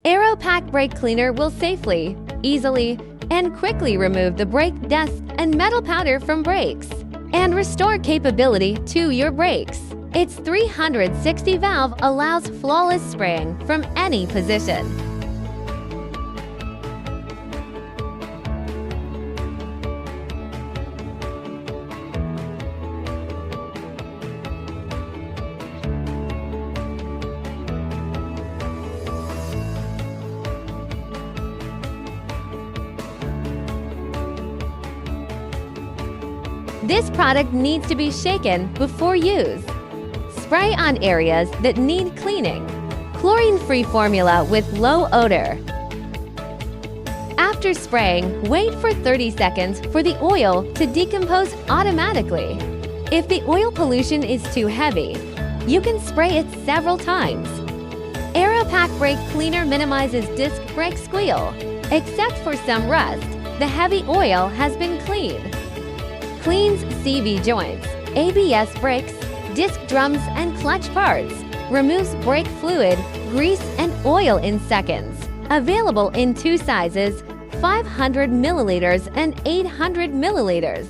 Aeropak Brake Cleaner will safely, easily, and quickly remove the brake dust and metal powder from brakes and restore capability to your brakes. Its 360 valve allows flawless spraying from any position. This product needs to be shaken before use. Spray on areas that need cleaning. Chlorine-free formula with low odor. After spraying, wait for 30 seconds for the oil to decompose automatically. If the oil pollution is too heavy, you can spray it several times. Aeropak Brake Cleaner minimizes disc brake squeal. Except for some rust, the heavy oil has been cleaned. Cleans CV joints, ABS brakes, disc drums, and clutch parts. Removes brake fluid, grease, and oil in seconds. Available in two sizes, 500 milliliters and 800 milliliters.